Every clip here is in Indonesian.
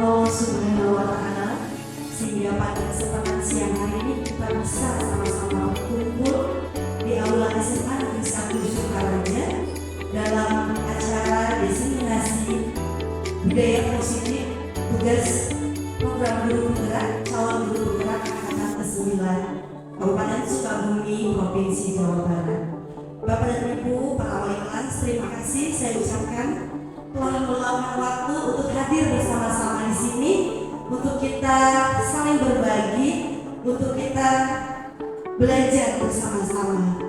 Allah Subhanahu wa Ta'ala, sehingga pada kesempatan siang hari ini kita bisa sama-sama berkumpul di aula SMA Negeri 1 Sukaraja dalam acara diseminasi budaya positif tugas program guru penggerak calon guru penggerak angkatan ke-9 Kabupaten Sukabumi, Provinsi Jawa Barat. Bapak dan Ibu, para wali kelas, terima kasih saya ucapkan telah meluangkan waktu untuk hadir bersama-sama di sini untuk kita saling berbagi, untuk kita belajar bersama-sama.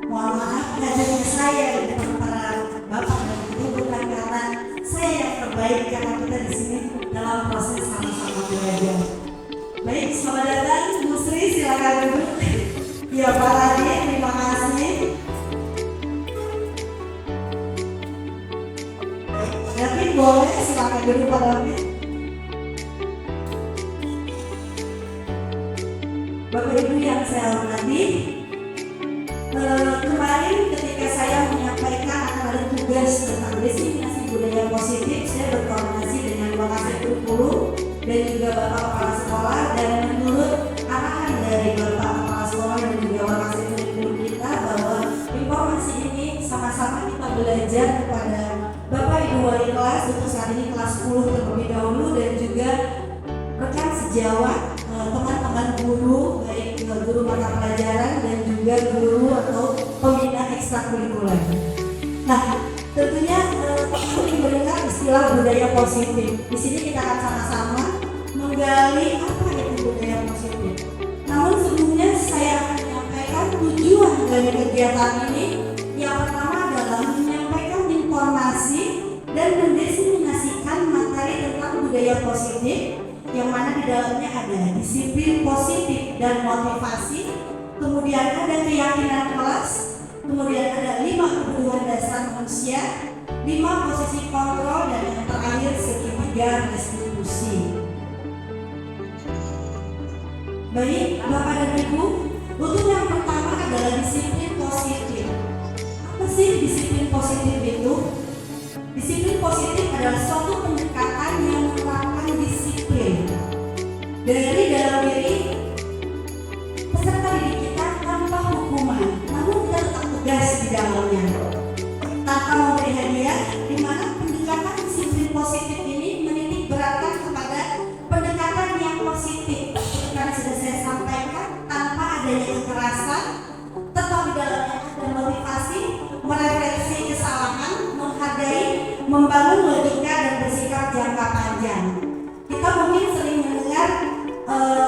Mohon maaf hadirnya saya di depan para bapak dan ibu bukan karena saya yang terbaik, karena kita di sini dalam proses sama-sama belajar. Baik, selamat datang Bu Sri, silakan duduk. Ya Pak Radit, terima kasih. David boleh silakan duduk Pak David. Bapak Ibu yang saya hormati, kemarin ketika saya menyampaikan akan ada tugas tentang diseminasi budaya positif, saya berkoordinasi dengan Wakasek Guru dan juga Bapak Kepala Sekolah, dan menurut arahan dari Bapak Kepala Sekolah dan juga Wakasek Guru kita bahwa informasi ini sama-sama kita belajar kepada Bapak Ibu wali kelas untuk saat ini kelas 10 terlebih dahulu, dan juga rekan sejawat, teman-teman guru, baik guru mata pelajaran dan juga guru atau pembina ekstrakurikuler. Nah, tentunya kami mendengar istilah budaya positif. Di sini kita akan sama-sama menggali apa itu budaya positif. Namun sebelumnya saya akan menyampaikan tujuan dari kegiatan ini. Yang pertama adalah menyampaikan informasi dan mendiseminasikan materi tentang budaya positif, yang mana di dalamnya ada disiplin positif dan motivasi, kemudian ada keyakinan kelas, kemudian ada 5 kebutuhan dasar manusia, 5 posisi kontrol, dan yang terakhir segitiga restitusi. Baik, Bapak dan Ibu, untuk yang pertama adalah disiplin positif. Apa sih disiplin positif itu? Disiplin positif adalah suatu pendekatan yang menerapkan disiplin dari dalam diri peserta didik kita tanpa hukuman, namun kita tetap tegas di dalamnya, tanpa memberi hadiah, di mana pendekatan disiplin positif ini menitik beratkan kepada pendekatan yang positif, karena sudah saya sampaikan, tanpa adanya kekerasan, tetap di dalamnya ada motivasi, merefleksi kesalahan, menghargai, membangun logika dan bersikap jangka panjang. Kita mungkin sering mendengar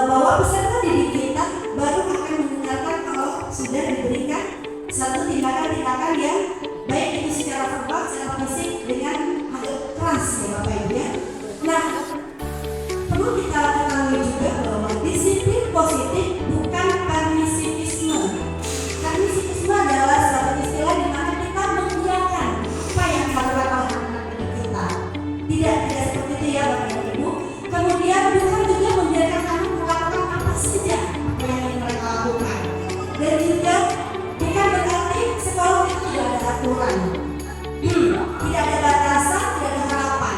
bahwa peserta didik kita baru akan mendengarkan kalau sudah diberikan satu tindakan-tindakan yang baik itu secara verbal, secara fisik dengan agak keras ya Bapak Ibu ya. Nah, perlu kita ketahui juga bahwa disiplin positif bukan permisivisme. Permisivisme adalah suatu istilah di mana kita mengiyakan apa yang dilakukan oleh anak-anak didik kita. Tidak seperti itu ya Bapak Ibu. Kemudian bukan juga membiarkan anak melakukan apa saja yang ingin mereka lakukan. Dan juga bukan berarti sekolah itu tidak ada aturan, tidak ada batasan, tidak ada harapan.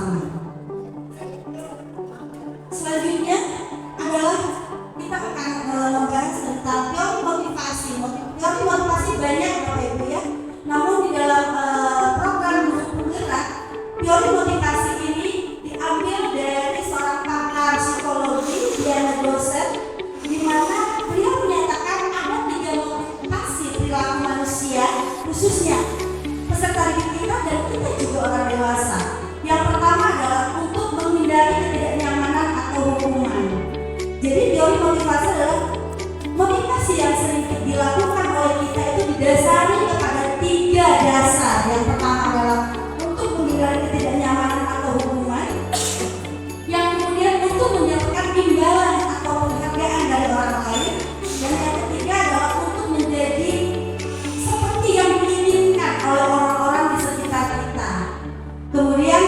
bersama. Selanjutnya adalah kita akan membahas tentang teori motivasi. Teori motivasi banyak Bapak Ibu ya. Namun di dalam program Guru Penggerak, teori motivasi ini diambil dari seorang pakar psikologi, Diana Grosset, di mana beliau menyatakan ada 3 motivasi perilaku manusia, khususnya peserta didik kita dan kita juga orang dewasa. Yang pertama adalah untuk menghindari ketidaknyamanan atau hukuman. Jadi teori motivasi adalah motivasi yang sering dilakukan oleh kita itu didasari kepada 3 dasar. Yang pertama adalah untuk menghindari ketidaknyamanan atau hukuman. Yang kemudian untuk mendapatkan imbalan atau penghargaan dari orang lain. Dan yang ketiga adalah untuk menjadi seperti yang diinginkan oleh orang-orang di sekitar kita. Kemudian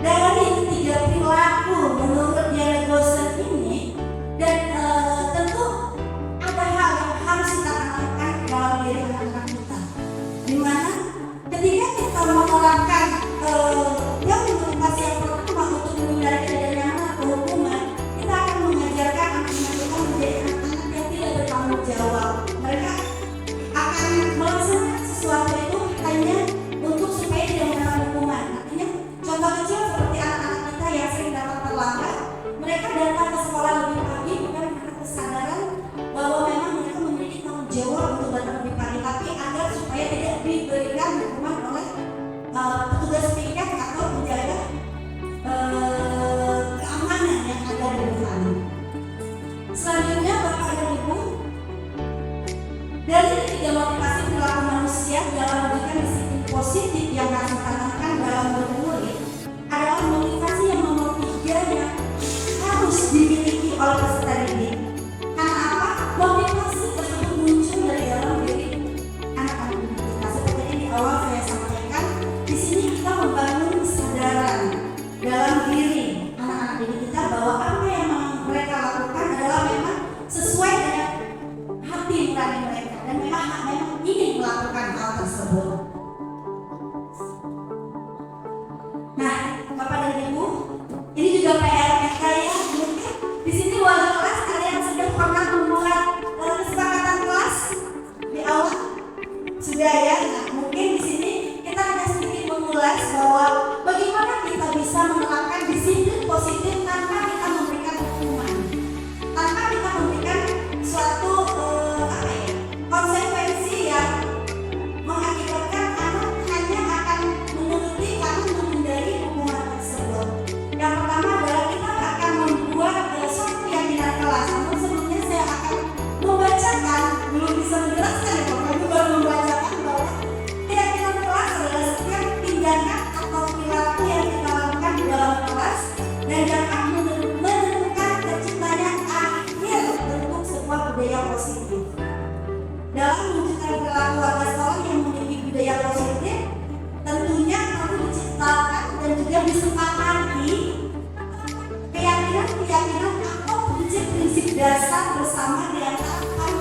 dari 3 perilaku menurut Diana Grosset ini, dan tentu ada hal yang harus kita tanamkan dalam diri anak-anak kita, dimana ketika kita menerapkan yang motivasi yang pertama untuk menghindari ketidaknyamanan atau hukuman, kita akan mengajarkan anak-anak kita menjadi anak-anak yang tidak bertanggung jawab. Mereka akan melaksanakan sesuatu itu hanya untuk supaya tidak mendapat hukuman. Artinya contoh kecil seperti anak-anak kita yang sering datang terlambat, mereka datang ke sekolah lebih pagi bukan karena kesadaran bahwa memang mereka memiliki tanggung jawab untuk datang lebih pagi, tapi agar supaya tidak diberikan hukuman oleh petugas piket atau penjaga keamanan yang ada di depan. Selanjutnya Bapak dan Ibu, dari 3 motivasi perilaku manusia dalam memberikan disiplin positif yang harus ditanamkan dalam bermurid adalah motivasi yang nomor 3 yang harus dimiliki oleh peserta didik. Karena apa? Motivasi tersebut muncul dari dalam diri anak-anak didik kita. Seperti yang di awal saya sampaikan, di sini kita membangun kesadaran dalam diri anak-anak didik kita bahwa apa yang mereka lakukan adalah memang sesuai dengan hati nurani mereka dan memang ingin melakukan hal tersebut. Nah, Bapak dan Ibu, ini juga PR kita ya. Mungkin di sini wali kelas ada yang sudah pernah membuat kesepakatan kelas di awal, sudah ya. Nah, mungkin di sini kita akan sedikit mengulas bahwa bagaimana kita bisa menerapkan disiplin positif tanpa kita memberikan hukuman, tanpa kita memberikan suatu konsekuensi yang mengakibatkan anak hanya akan menuruti karena menghindari hukuman tersebut. Yang pertama adalah kita akan membuat suatu keyakinan kelas. Namun sebelumnya saya akan membacakan, belum bisa menjelaskan ya Bapak Ibu, baru membacakan bahwa keyakinan kelas adalah setiap tindakan atau perilaku yang kita lakukan di dalam kelas dan dapat menentukan terciptanya akhir bentuk sebuah budaya positif. Dalam mewujudkan perilaku warga sekolah yang memiliki budaya positif, tentunya perlu diciptakan dan juga disepakati keyakinan atau prinsip-prinsip dasar bersama di antara para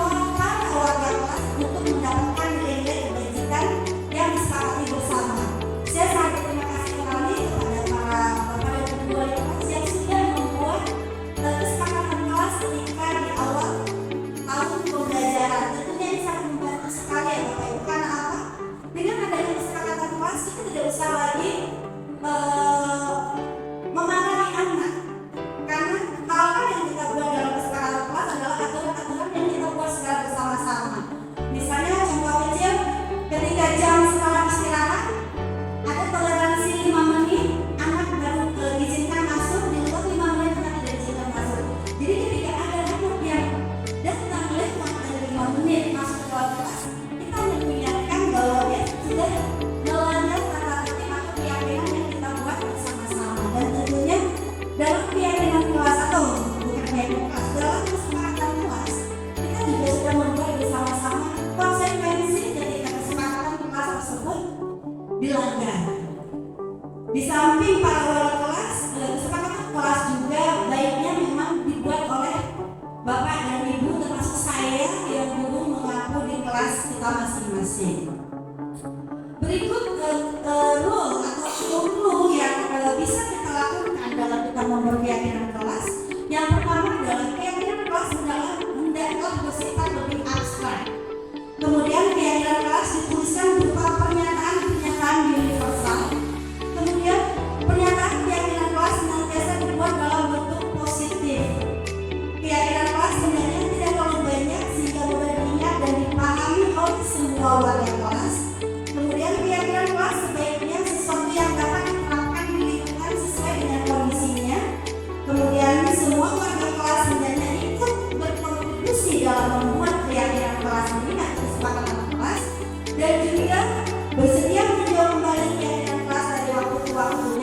warga kelas untuk mendapatkan nilai-nilai kebajikan yang disepakati bersama. Saya sangat berterima kasih sekali kepada para bapak dan ibu wali kelas yang sudah membuat kesepakatan kelas ketika di awal tahun pembelajaran. Tentunya ini sangat membantu sekali ya Bapak Ibu. Karena apa? Dengan adanya kesepakatan kelas kita tidak usah lagi memarahi anak, karena hal-hal yang kita buat dalam kesepakatan kelas adalah aturan-aturan yang kita buat secara bersama-sama. Misalnya contoh kecil, ketika jam sekolah istirahat ada toleransi 5 menit, anak baru diizinkan masuk, di luar 5 menit anak tidak diizinkan masuk. Jadi ketika ada anak yang datang lewat ada 5 menit masuk ke dalam kelas, kita mengingatkan bahwa dia sudah melanggar tata tertib atau keyakinan yang kita buat bersama-sama. Dan tentunya dalam keyakinan kelas atau bukan keyakinan kelas, dalam kesepakatan kelas kita juga sudah membuat bersama-sama konsekuensi ketika kesepakatan kelas tersebut dilanggar. Di samping para wali kelas, kesepakatan kelas juga baiknya memang dibuat oleh Bapak dan Ibu termasuk saya yang dulu mengaku di kelas kita masing-masing. Berikut rule atau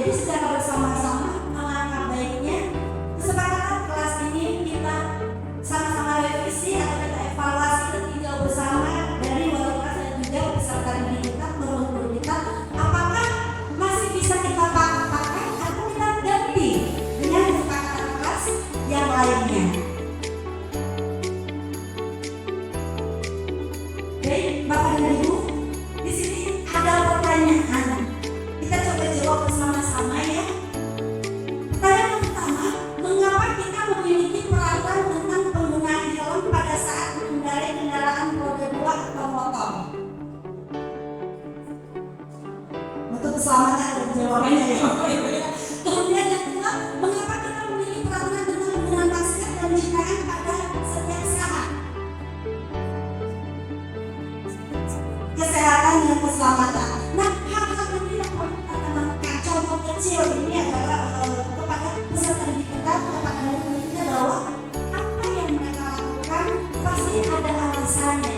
Jadi secara bersama-sama alangkah baiknya kesepakatan kelas ini kita sama-sama revisi atau kita evaluasi bertiga bersama dari wali kelas dan juga peserta didik kita, guru kita, apakah masih bisa kita pakai atau kita ganti dengan kesepakatan kelas yang lainnya. Baik, Bapak dan Ibu, di sini ada pertanyaan. Kita coba jawab bersama-sama ya. Pertanyaan pertama, mengapa kita memiliki peraturan tentang penggunaan helm pada saat mengendarai kendaraan roda 2 atau motor? Untuk keselamatan dan jawabannya ya. Kemudian yang kedua, mengapa kita memiliki peraturan tentang penggunaan masker dan cuci tangan pada setiap saat? Kesehatan dan keselamatan. Nah, hal-hal ini yang menekankan contoh kecil ini adalah kepada peserta didik kita, kepada murid kita bahwa apa yang mereka lakukan pasti ada alasannya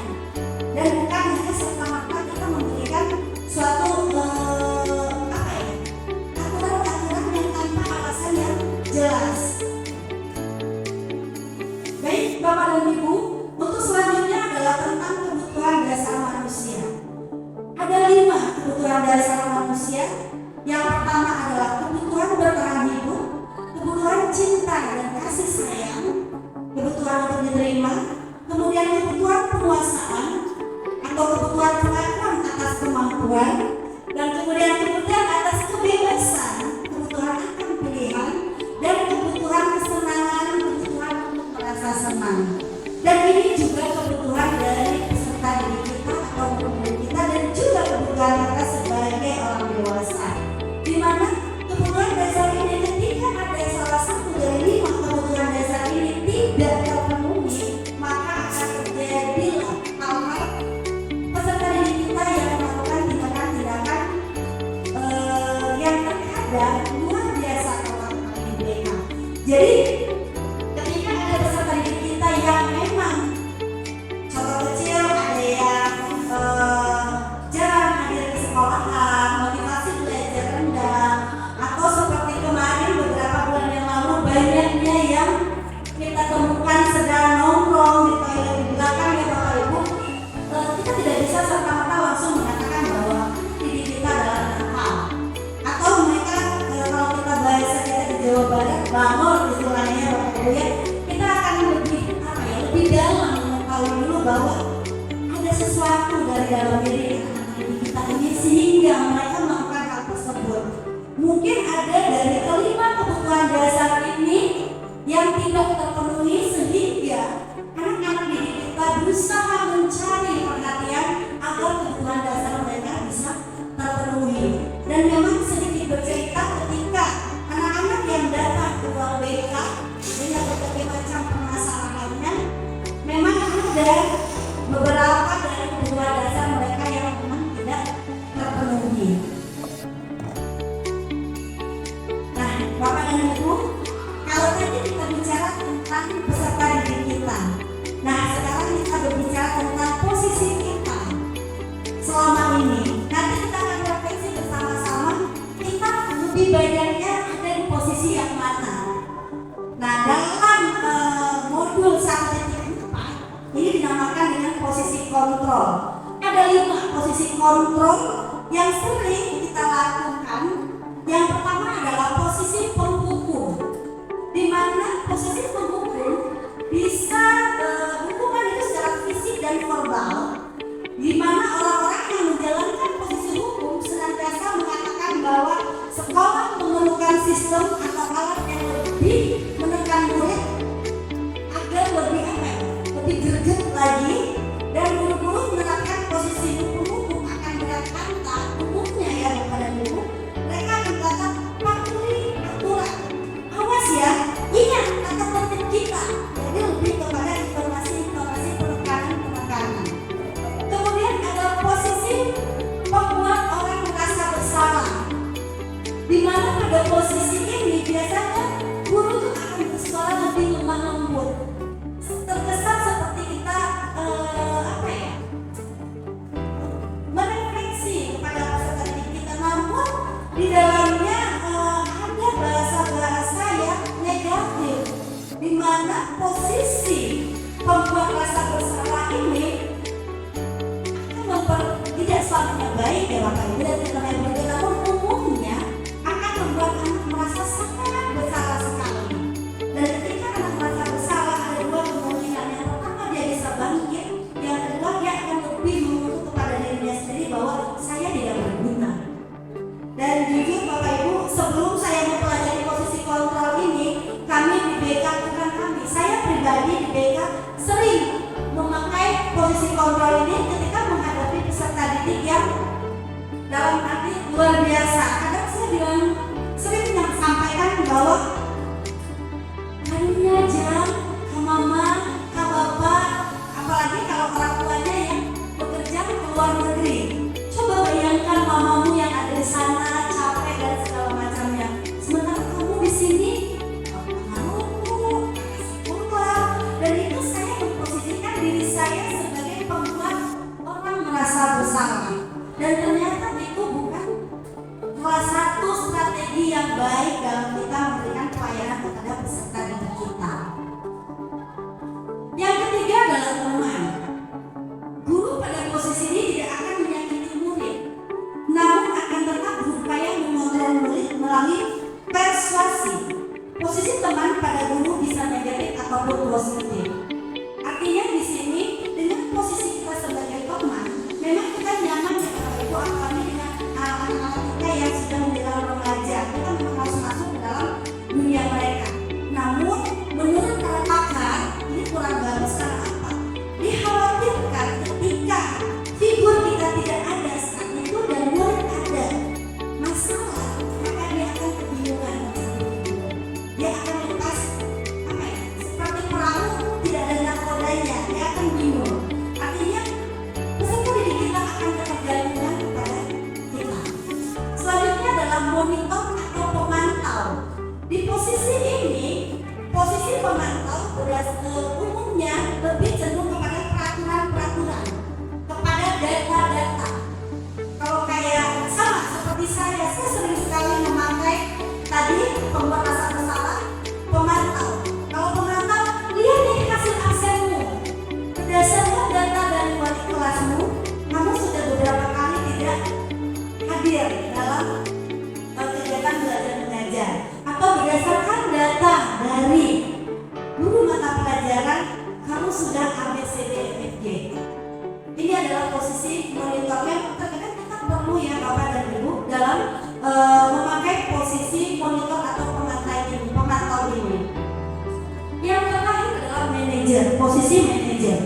dan bukan hanya serta-merta kita memberikan suatu aturan-aturan yang tanpa alasan yang jelas. Baik, Bapak dan Ibu, untuk selanjutnya adalah tentang kebutuhan dasar manusia. Ada 5 kebutuhan dasar manusia. Yang pertama adalah kebutuhan bertahan hidup, kebutuhan cinta dan kasih sayang, kebutuhan untuk diterima, kemudian kebutuhan penguasaan atau kebutuhan pengakuan atas kemampuan, dan kemudian kebutuhan atas kebebasan, kebutuhan akan pilihan, dan kebutuhan kesenangan, kebutuhan untuk merasa senang. Dan ini juga kebutuhan dari peserta didik kita atau guru kita dan juga kebutuhan kita sebagai orang dewasa. Di mana kebutuhan dasar ini ketika ada salah satu dari 5 kebutuhan dasar ini tidak terpenuhi, maka akan terjadilah hal-hal peserta didik kita yang melakukan tindakan-tindakan yang terkadang luar biasa kalau mereka. Jadi ketika ada peserta didik kita yang memang contoh kecil ada yang jarang hadir ke sekolahan, motivasi belajar rendah, atau seperti kemarin beberapa bulan yang lalu banyaknya yang kita temukan sedang nongkrong di toilet di belakang ya Bapak Ibu. Kita tidak bisa serta-merta langsung mengatakan bahwa didik kita adalah nakal, atau mereka kalau kita bahasa kita di Jawa Barat bangor istilahnya Bapak Ibu ya, kita akan lebih dalam mengetahui dulu bahwa ada sesuatu dari dalam diri anak-anak kita ini sehingga mereka melakukan hal tersebut. Mungkin ada dari kelima kebutuhan dasar ini yang tidak terpenuhi sehingga anak-anak didik kita berusaha mencari perhatian agar kebutuhan dasar mereka bisa terpenuhi. Dan memang sedikit bercerita ketika anak-anak yang datang ke ruang BK dengan berbagai macam permasalahannya, memang ada beberapa dari kebutuhan dasar mereka yang memang tidak terpenuhi. Nah, Bapak dan Ibu, kalau tadi kita bicara tentang peserta didik kita, nah sekarang kita berbicara tentang posisi kita selama ini. Nanti kita akan refleksi bersama-sama, kita lebih baiknya ada di posisi yang mana. Nah, dalam modul 1.4 ini dinamakan dengan posisi kontrol. Ada 5 posisi kontrol yang sering kita lakukan. Yang pertama adalah posisi penghukum, di mana posisi penghukum bisa hukuman itu secara fisik dan verbal, di mana orang-orang yang menjalankan posisi hukum senantiasa mengatakan bahwa sekolah memerlukan sistem atau alat yang lebih menekan murid agar lebih greget lagi, dan guru-guru menerapkan posisi hukum akan berkata hukumnya ya kepada guru, mereka akan berkata patuhi aturan, awas ya, ingat tata tertib kita. Jadi lebih kepada informasi-informasi penekanan. Kemudian ada posisi membuat orang merasa bersalah, di mana pada posisi ini biasanya guru itu akan bersuara lebih lemah lembut, terkesan seperti kita merefleksi kepada peserta didik kita, namun di dalamnya dalam arti luar biasa. Kadang saya bilang sering sampaikan bahwa karunia jam ke mama, ke bapak, apalagi kalau orang tuanya yang bekerja ke luar negeri. Coba bayangkan mamamu yang ada di sana capek dan segala macamnya. Sementara kamu di sini dan itu saya memposisikan diri saya sebagai pembuat orang merasa bersalah. Dan ternyata itu bukan salah satu strategi yang baik dalam kita memberikan pelayanan kepada peserta didik kita. Yang ketiga adalah teman. Guru pada posisi ini tidak akan menyakiti murid, namun akan tetap berupaya mengontrol murid melalui persuasi. Posisi teman pada guru bisa negatif ataupun positif. Artinya di sini dengan posisi kita sebagai teman, memang kita nyaman ya Bapak Ibu, apalagi dengan anak-anak kita yang sudah menjelang remaja, kita memang harus masuk ke dalam dunia mereka. Namun menurut para pakar ini kurang bagus karena apa? Dikhawatirkan ketika figur kita tidak ada saat itu dan murid ada masalah, maka dia akan kebingungan. Dia akan lepas seperti perahu tidak ada nakodanya, dia akan bingung. Artinya peserta didik kita akan ketergantungan kepada kita. Selanjutnya adalah monitor atau pemantau. Di posisi ini, posisi pemantau umumnya lebih cenderung kepada peraturan-peraturan, kepada data-data. Kalau kayak sama seperti saya sering sekali memakai tadi pembuat rasa bersalah, pemantau. Kalau pemantau, lihat nih hasil absenmu. Berdasarkan data dari wali kelasmu, kamu sudah beberapa kali tidak hadir dalam kegiatan belajar mengajar. Atau berdasarkan data dari guru mata pelajaran, kamu sudah ABCDEFG. Ini adalah posisi monitornya. Terkadang kita perlu ya Bapak dan Ibu dalam memakai posisi monitor atau pemantau ini. Yang terakhir adalah manajer, posisi manajer,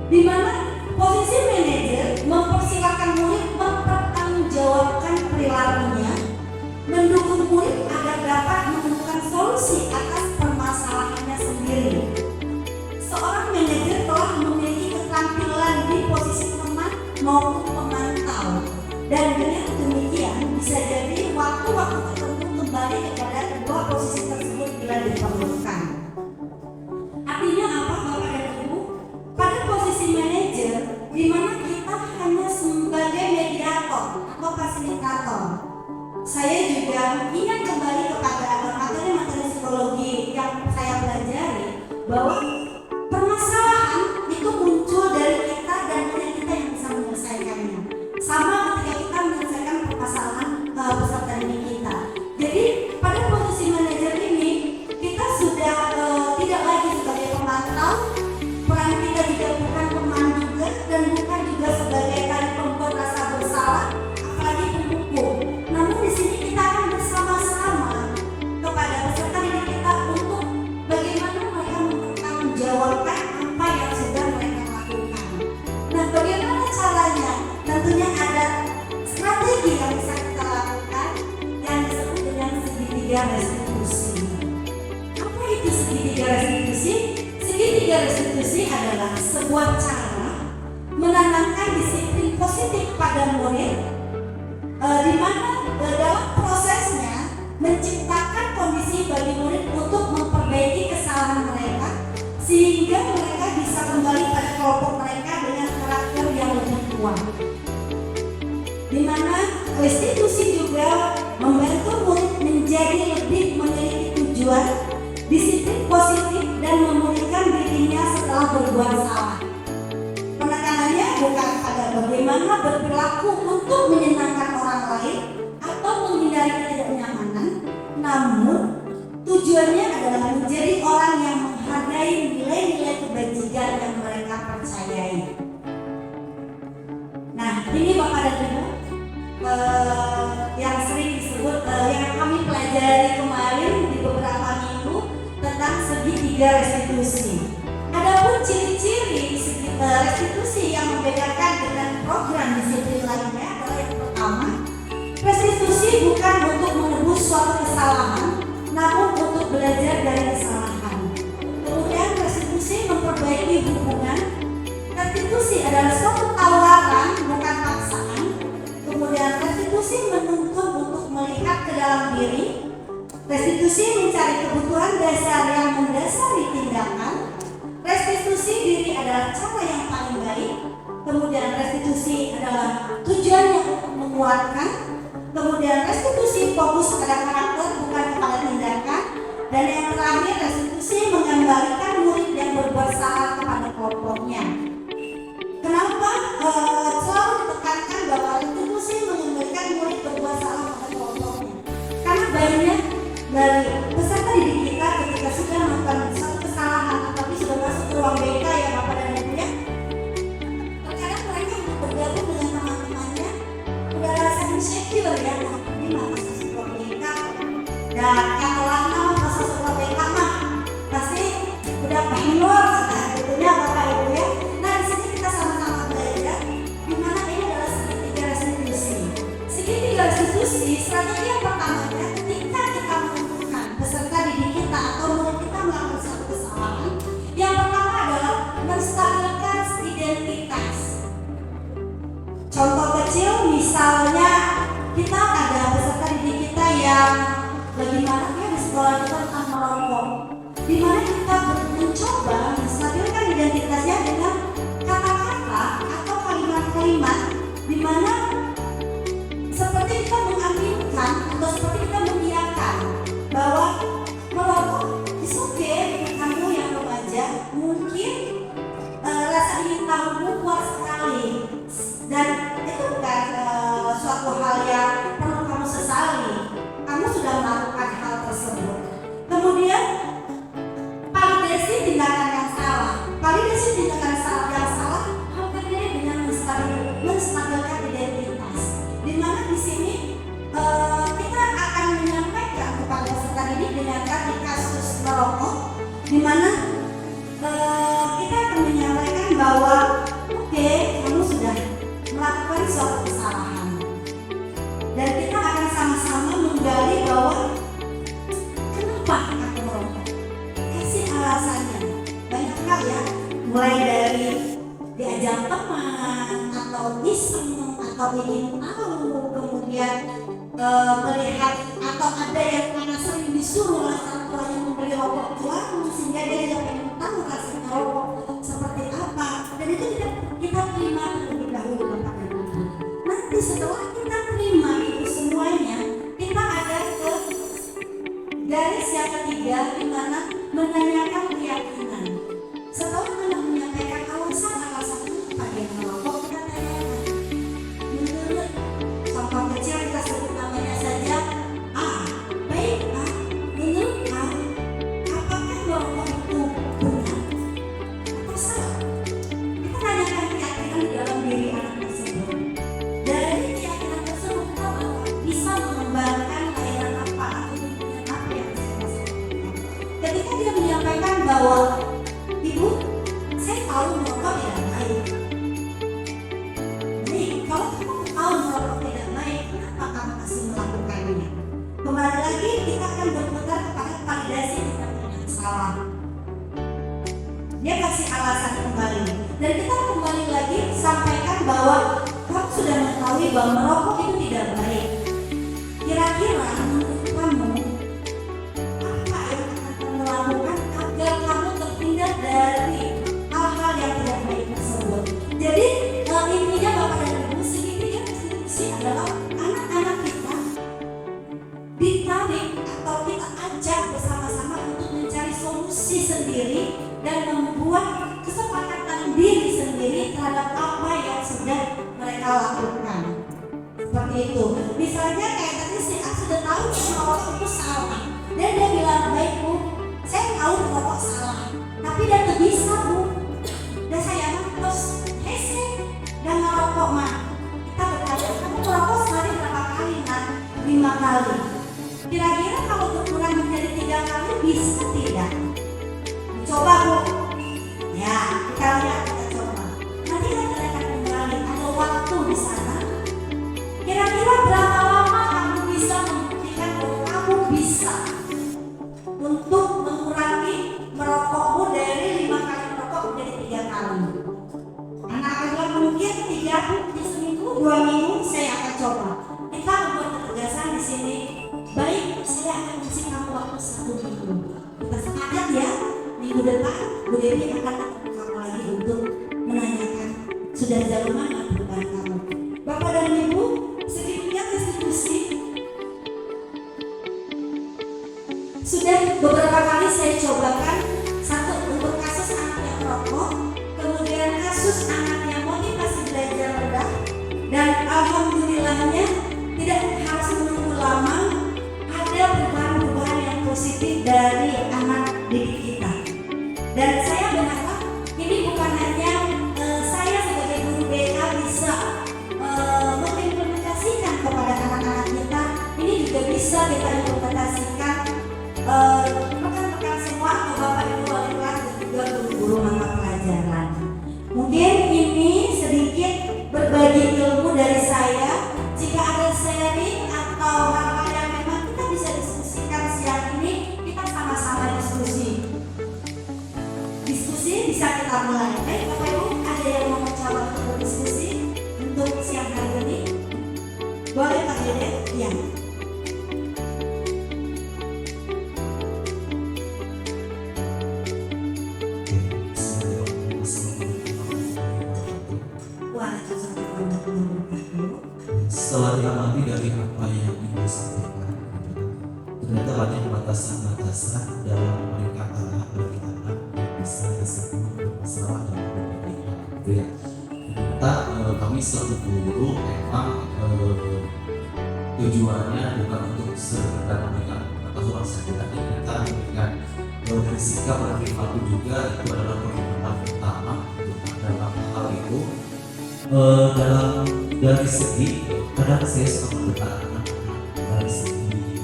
di mana posisi manajer mempersilahkan murid mempertanggungjawabkan perilakunya, mendukung murid agar dapat menemukan solusi atas permasalahannya sendiri. Seorang manajer telah memiliki keterampilan di posisi teman maupun pemantau, dan dengan demikian bisa jadi waktu-waktu tertentu kembali kepada kedua posisi tersebut bila diperlukan. Artinya apa Bapak dan Ibu? Pada posisi manajer, di mana kita hanya sebagai mediator atau fasilitator. Saya juga ingat kembali kepada materi-materi psikologi yang saya pelajari, bahwa permasalahan itu muncul dari kita dan hanya kita yang bisa menyelesaikannya. Sama ketika kita menyelesaikan permasalahan peserta didik kita. Jadi pada posisi manajer ini kita sudah tidak lagi sebagai pemantau, peran kita juga bukan pemandu juga, dan bukan juga sebagai tadi pembuat rasa bersalah, apalagi penghukum. Namun di sini kita akan bersama-sama kepada peserta didik kita untuk bagaimana mereka mempertanggungjawabkan apa yang sudah mereka lakukan. Nah, bagaimana caranya? Tentunya ada strategi yang bisa kita lakukan yang disebut dengan segitiga restitusi. Apa itu segitiga restitusi? Segitiga restitusi adalah sebuah cara menanamkan disiplin positif pada murid, di mana dalam prosesnya menciptakan kondisi bagi murid untuk memperbaiki kesalahan mereka sehingga mereka bisa kembali pada kelompok mereka dengan karakter yang lebih kuat. Di mana restitusi juga membantu murid menjadi lebih memiliki tujuan, disiplin positif, dan memulihkan dirinya setelah berbuat salah. Penekanannya bukan pada bagaimana berperilaku untuk menyenangkan orang lain atau menghindari ketidaknyamanan, namun tujuannya adalah menjadi orang yang menghargai nilai-nilai kebajikan yang mereka percayai. Nah, ini Bapak dan Ibu yang sering disebut yang kami pelajari kemarin di beberapa minggu tentang segitiga restitusi. Adapun ciri-ciri restitusi yang membedakan dengan program disiplin lainnya adalah yang pertama, bukan untuk menebus suatu kesalahan, namun untuk belajar dari kesalahan. Kemudian restitusi memperbaiki hubungan. Restitusi adalah suatu tawaran, bukan paksaan. Kemudian restitusi menuntut untuk melihat ke dalam diri. Restitusi mencari kebutuhan dasar yang mendasari tindakan. Restitusi diri adalah cara yang paling baik. Kemudian restitusi adalah tujuannya untuk menguatkan. Kemudian restitusi fokus pada karakter bukan kepada tindakan. Dan yang terakhir, restitusi mengembalikan murid yang berbuat salah kepada kelompoknya. Kenapa selalu ditekankan bahwa restitusi mengembalikan murid berbuat salah kepada kelompoknya? Karena banyak dari peserta didik kita ketika sudah melakukan satu kesalahan tapi sudah masuk ke ruang BK ya Bapak dan Ibu ya, terkadang mereka untuk bergabung dengan teman-temannya udah rasa insecure ya, ini mah masuk ke ruang BK dan kalau lama masuk ke ruang BK mah pasti udah pengen gitu ya Bapak Ibu ya. Nah di sini kita sama-sama belajar dimana ini adalah segitiga restitusi. Segitiga restitusi strategi yang pertamanya ketika kita menemukan peserta didik kita atau murid kita melakukan satu kesalahan, yang pertama adalah menstabilkan identitas. Contoh kecil misalnya kita ada peserta didik kita yang lagi maraknya di sekolah kita tentang merokok, di mana kita mencoba menstabilkan identitasnya dengan kata-kata atau kalimat-kalimat di mana seperti kita mengaminkan atau seperti kita mengiyakan bahwa merokok is okay untuk kamu yang remaja, mungkin rasa ingin tahumu kuat sekali dan itu bukan suatu hal yang perlu kamu sesali. Kamu sudah melakukan hal tersebut. Kemudian validasi tindakan yang salah. Validasi tindakan yang salah hampir mirip dengan menstabilkan identitas. Di mana di sini kita akan menyampaikan kepada peserta didik dengan tadi kasus merokok, di mana kita akan menyampaikan bahwa oke, kamu sudah melakukan suatu kesalahan dan kita akan sama-sama menggali bahwa kenapa aku merokok, kasih alasannya. Banyak hal ya, mulai dari diajak teman atau iseng atau ingin tahu, kemudian melihat atau ada yang karena sering disuruh oleh orang tuanya membeli rokok tuamu sehingga dia tidak ingin tahu rasanya rokok seperti apa, dan itu kita terima terlebih dahulu Bapak dan Ibu. Nanti setelah kita terima itu semuanya, kita ada ke garis yang ketiga di mana menanyakan keyakinan. Setelah kita menyampaikan alasan kenapa dia merokok, kita tanyakan menurut contoh kecil kita sebut namanya saja A. Baik A, menurut A, apakah merokok itu benar atau salah? Kita tanyakan keyakinan di dalam diri anak tersebut. Dari keyakinan tersebut kita bisa mengembangkan layanan apa atau tujuan apa yang bisa dilakukan. Ketika dia menyampaikan bahwa Ibu, saya tahu merokok tidak baik. Nih, kalau kamu tahu merokok tidak baik, kenapa kamu masih melakukannya? Kembali lagi kita akan berputar kepada validasi tindakan yang salah. Dia kasih alasan kembali, dan kita kembali lagi sampaikan bahwa kamu sudah mengetahui bahwa merokok itu tidak baik. Kira-kira menurut kamu apa yang akan kamu lakukan agar kamu terhindar dari hal-hal yang tidak baik tersebut? Jadi intinya Bapak dan Ibu, segitiga restitusi adalah anak-anak kita ditarik atau kita ajak bersama-sama untuk mencari solusi sendiri dan membuat kesepakatan diri sendiri terhadap apa yang sudah mereka lakukan. Seperti itu. Misalnya kayak tadi si A sudah tahu merokok itu salah dan dia bilang, baik Bu, saya tahu merokok salah, tapi dia tak bisa Bu, dan saya terus hese dan merokok mah. Kita bertanya, kamu merokok sehari berapa kali? Nah, 5 kali. Kira-kira kalau berkurang menjadi 3 kali bisa tidak? Coba Bu. Ya, kita lihat, kita coba. Nanti kita akan kembali, ada waktu di sana. Kira-kira berapa lama kamu bisa bisa untuk mengurangi merokokmu dari 5 kali merokok menjadi 3 kali. Anak akan bilang mungkin 3 di seminggu, 2 minggu saya akan coba. Kita membuat ketegasan di sini. Baik, saya akan kasih kamu waktu 1 minggu. Kita sepakat ya, minggu depan Bu Dewi akan ketemu kamu lagi untuk menanyakan sudah jauh mana perubahan kamu. Bapak dan Ibu, sedikitnya restitusi. Sudah beberapa kali saya cobakan, satu untuk kasus anak yang merokok, kemudian kasus anak yang motivasi belajar rendah, dan alhamdulillahnya tidak harus menunggu lama, ada perubahan-perubahan yang positif dari anak didik kita. Dan saya berharap ini bukan hanya saya sebagai guru BK bisa mengimplementasikan kepada anak-anak kita, ini juga bisa kita implementasikan rekan-rekan semua atau Bapak Ibu wali kelas dan juga guru-guru mata pelajaran. Mungkin ini sedikit berbagi ilmu dari saya. Jika ada sharing atau hal-hal yang memang kita bisa diskusikan siang ini, kita sama-sama diskusi. Diskusi bisa kita mulai. Baik Bapak Ibu, ada yang mau mencoba untuk berdiskusi untuk siang hari ini? Boleh Pak Dede? Ya. Setelah diamati dari apa yang Ibu sampaikan, ternyata banyak batasan-batasan dalam memberikan arahan bagi anak yang bisa disebut bermasalah dalam pendidikan. Ternyata kami selaku guru memang tujuannya bukan untuk sekedar memberikan pengetahuan saja, tapi kita memberikan dari sikap dan perilaku juga. Itu adalah pertimbangan utama dalam hal itu. Dalam dari segi kadang saya suka mendengar dari segi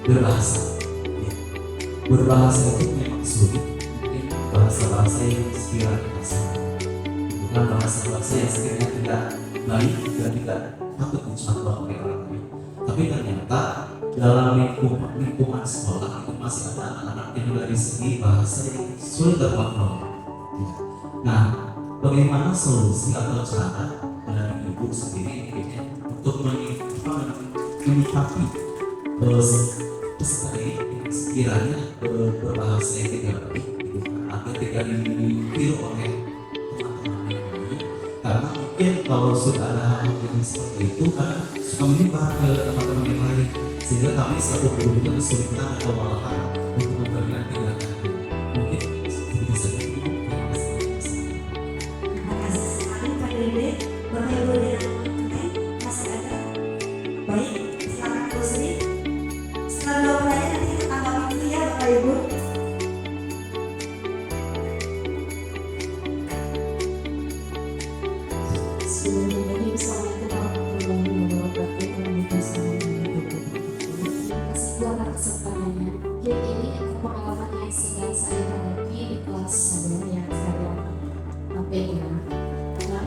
berbahasa. Ya. Berbahasa itu memang sulit, mungkin bahasa-bahasa yang sekiranya kasar, bukan bahasa-bahasa yang sekiranya tidak baik dan tidak patut dicontoh oleh orang lain. Tapi ternyata dalam lingkungan sekolah itu masih ada anak-anak yang dari segi bahasa yang sulit terkontrol. Ya. Nah, bagaimana solusi atau cara dari Ibu sendiri untuk menyikapi peserta ini sekiranya berbahasa yang tidak baik, agar tidak ditiru oleh teman-teman yang lain? Karena mungkin kalau sudah ada hal yang seperti itu kan suka menyebar ke teman-teman yang lain, sehingga kami satu guru juga kesulitan atau malahan untuk memberikan tindakan. Mungkin bisa begitu. Bapak Ibu dan masih ada. Baik, silakan kursi. Setelah dua pertanyaan nanti kita tanggapi dulu ya Bapak Ibu. Sebelumnya Assalamualaikum warahmatullahi wabarakatuh. Terima kasih buat kesempatannya. Jadi ini pengalaman yang sedang saya hadapi di kelas saya yang saya pegang.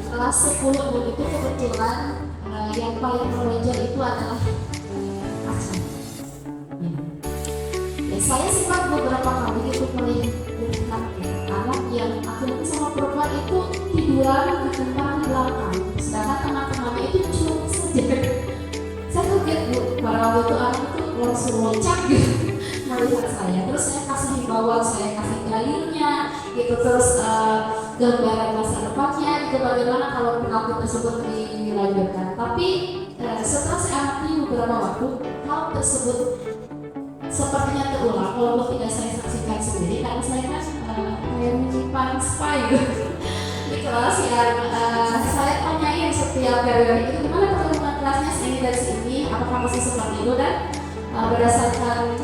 Kelas 10 itu kebetulan yang paling menonjol itu adalah Aceh. Saya sempat beberapa kali itu melihat anak yang akhirnya sama perempuan itu tiduran di tempat di belakang, sedangkan teman-temannya itu cuma saja. Saya kaget Bu, pada waktu itu anak itu langsung loncat gitu melihat saya. Terus saya kasih himbauan, saya kasih dalilnya gitu, terus gambaran masa depannya gitu, bagaimana kalau perilaku tersebut dilanjutkan. Tapi setelah saya amati beberapa waktu, hal tersebut sepertinya terulang walaupun tidak saya saksikan sendiri, karena saya kan kayak menyimpan spy di kelas yang saya tanyain setiap periode itu gimana pertemuan kelasnya ini dari sini, apakah masih seperti itu, dan berdasarkan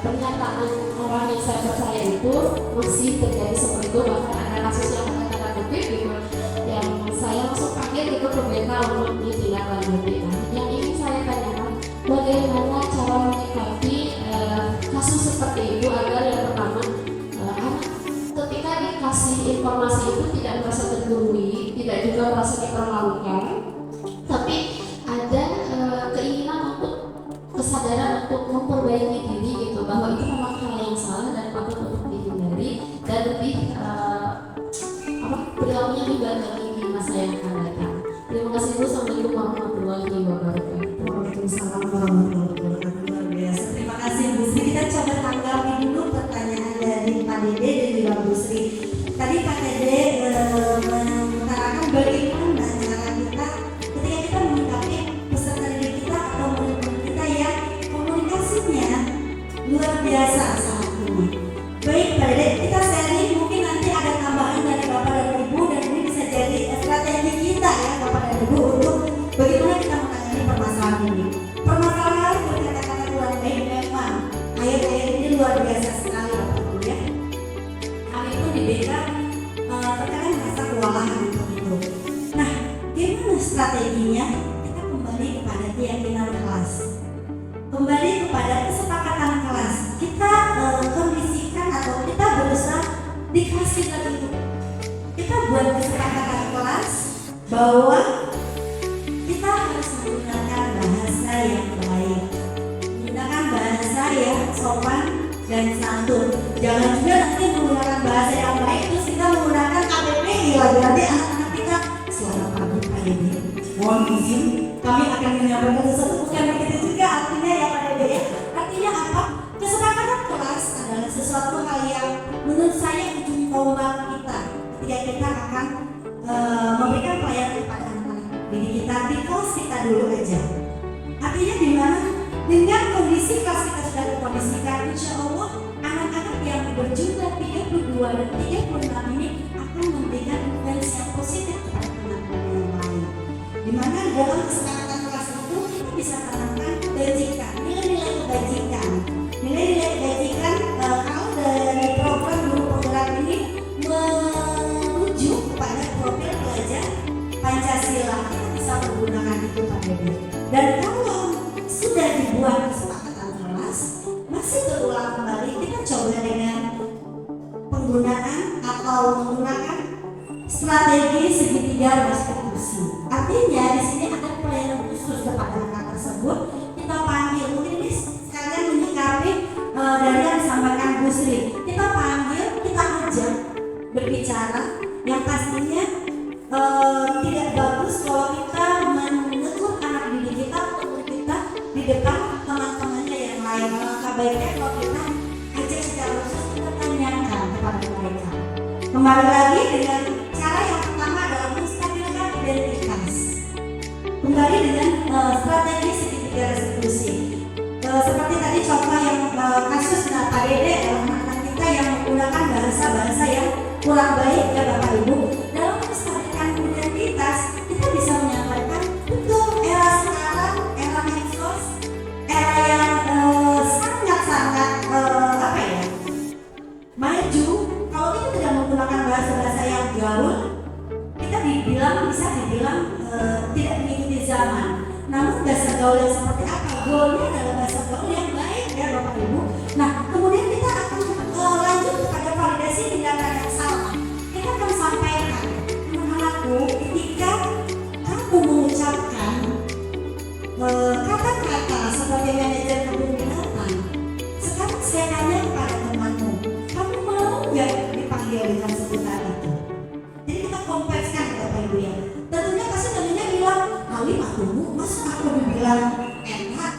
pernyataan orang yang saya percaya itu masih terjadi seperti itu. Bahkan ada kasus yang tanda kutip gitu yang saya langsung panggil itu ke BK untuk ditindaklanjuti. Yang ini saya tanyakan, bagaimana cara menyikapi kasus seperti itu agar yang pertama anak ketika dikasih informasi itu tidak merasa tergurui, tidak juga merasa dipermalukan, tapi ada keinginan untuk kesadaran untuk memperbaiki luar biasa saat ini. Baik Pak Dede, kita sharing mungkin nanti ada tambahan dari Bapak dan Ibu, dan ini bisa jadi strategi kita ya Bapak dan Ibu untuk bagaimana kita menangani permasalahan ini. Permasalahan berkata-kata kurang baik memang ayat-ayat ini luar biasa sekali Bapak Ibu ya. Kami pun di BK terkadang merasa kewalahan untuk itu. Nah, gimana strateginya? Kita kembali kepada keyakinan kelas, kembali kepada kesepakatan kelas. Kita kondisikan atau kita berusaha di kelas kita dulu. Kita buat kesepakatan kelas bahwa kita harus menggunakan bahasa yang baik, menggunakan bahasa yang sopan dan santun. Jangan juga nanti menggunakan bahasa yang baik terus kita menggunakan KBBI lagi, nanti anak-anak kita selamat pagi Pak Dede, mohon izin kami akan menyampaikan sesuatu, bukan begitu juga artinya ya Pak Dede ya. Artinya apa? Kesepakatan kelas adalah sesuatu hal yang menurut saya ujung tombak kita ketika kita akan memberikan pelayanan kepada anak-anak didik kita di kelas kita dulu aja. Artinya di mana? Dengan kondisi kelas kita sudah dikondisikan, insya Allah anak-anak yang berjumlah 32 dan 36 ini akan memberikan influence yang positif kepada teman-teman yang lain. Di mana dalam kesepakatan kelas itu kita bisa tanamkan kebajikan, nilai-nilai kebajikan. Nilai-nilai kebajikan kalau dari program guru penggerak ini menuju kepada profil pelajar Pancasila, kita bisa menggunakan itu Pak Dede. Dan kalau sudah dibuat kesepakatan kelas, masih berulang kembali, kita coba dengan penggunaan atau menggunakan strategi segitiga restitusi. Artinya di sini ada pelayanan khusus kepada anak tersebut. Kita panggil, mungkin ini sekalian menyikapi dari yang disampaikan Bu Sri. Kita panggil, kita ajak berbicara, yang pastinya tidak bagus kalau kita menegur anak didik kita atau kita di depan teman-temannya yang lain. Alangkah baiknya kalau kita ajak secara khusus, kita tanyakan kepada mereka. Kembali lagi dengan cara yang pertama adalah menstabilkan identitas. Kembali dengan strategi segitiga restitusi. Seperti tadi contoh yang kasus Pak Dede adalah anak-anak kita yang menggunakan bahasa-bahasa yang kurang baik ya Bapak Ibu. Dalam menstabilkan identitas, kita bisa menyampaikan betul era sekarang, era medsos, era yang sangat-sangat maju. Kalau kita tidak menggunakan bahasa-bahasa yang gaul, kita bisa dibilang tidak mengikuti zaman. Namun bahasa gaul yang seperti apa? Gaulnya adalah bahasa gaul yang baik ya Bapak Ibu. Nah, kemudian kita akan lanjut kepada validasi tindakan yang salah. Kita akan sampaikan, anak-anakku, ketika kamu mengucapkan kata-kata sebagai manajer kebun binatang, sekarang saya tanya kepada temanmu, kamu mau nggak dipanggil dengan sebutan itu? Jadi kita komplekskan Bapak Ibu ya. Tentunya pasti tentunya bilang, Halim aku masa aku dibilang enak,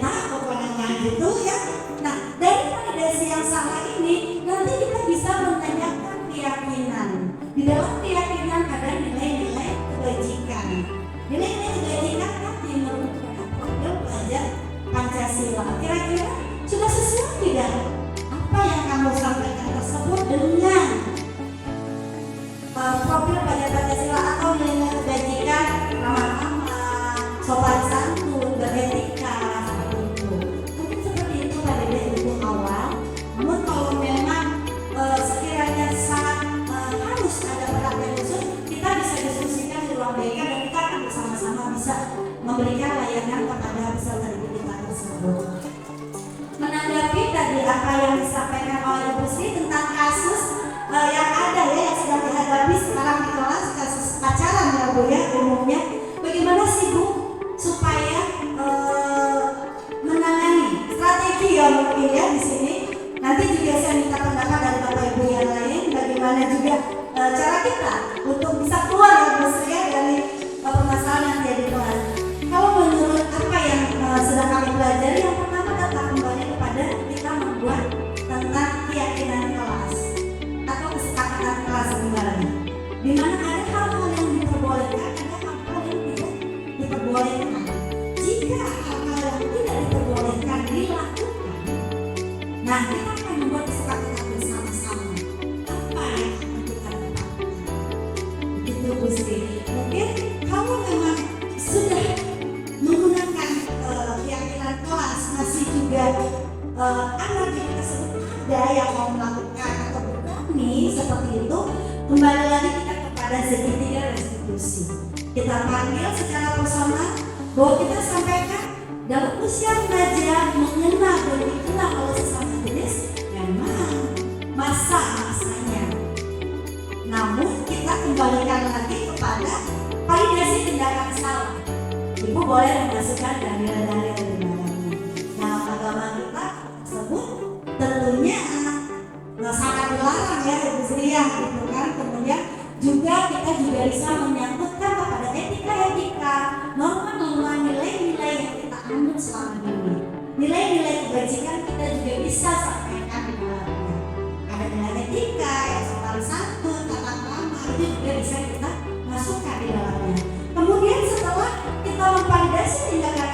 atau pandangan gitu ya. Nah, dari validasi yang salah ini, nanti kita bisa menanyakan keyakinan. Di dalam keyakinan ada nilai-nilai kebajikan. Nilai-nilai kebajikan nanti merupakan profil pelajar Pancasila. Kira-kira sudah sesuai tidak apa yang kamu sampaikan tersebut dengan profil pelajar Pancasila atau nilai-nilai kebajikan, ramah-tamah, sopan santun, beretika, seperti itu. Mungkin seperti itu Pak Dede untuk awal. Namun kalau memang sekiranya sangat harus ada perhatian khusus, kita bisa diskusikan di ruang BK dan kita akan bersama-sama bisa memberikan layanan kepada peserta didik kita tersebut. Menanggapi tadi apa yang disampaikan oleh Bu Sri tentang kasus yang ada ya, yang sedang dihadapi sekarang di kelas, kasus pacaran ya Bu ya umumnya. Bagaimana sih Bu supaya menangani strategi ya mungkin ya di sini. Nanti juga saya minta pendapat dari Bapak Ibu yang lain, bagaimana juga cara kita untuk bisa keluar ya Bu Sri ya dari permasalahan yang jadi kelas. Kalau menurut apa yang sedang kami pelajari, yang pertama adalah kembali kepada kita membuat tentang keyakinan kelas atau kesepakatan kelas kembali. Di mana ada hal-hal yang diperbolehkan, ada hal-hal yang tidak diperbolehkan. Jika hal-hal yang tidak diperbolehkan dilakukan, Nah, kita akan membuat kesepakatan bersama-sama apa yang akan kita lakukan. Itu Bu Sri. Mungkin kamu memang sudah menggunakan keyakinan kelas, masih juga anak diri tersebut ada yang mau melakukan atau berani seperti itu. Kembali lagi kita kepada segitiga restitusi. Kita panggil secara bersama bahwa kita sampaikan dalam usia remaja mengenal dan dikenal oleh sesama jenis memang masa-masanya. Namun kita kembalikan lagi kepada validasi tindakan salah. Ibu boleh memasukkan dalil-dalil di dalamnya. Dalam agama kita tersebut tentunya sangat dilarang ya Ibu Sri gitu kan. Kemudian juga kita juga bisa menyangkutkan kepada etika-etika, norma-norma, nilai-nilai yang kita anut selama ini. Nilai-nilai kebajikan kita juga bisa sampaikan di dalamnya. Ada nilai etika, yang sopan santun, tata krama, itu juga bisa kita masukkan di dalamnya. Kemudian setelah kita memvalidasi tindakan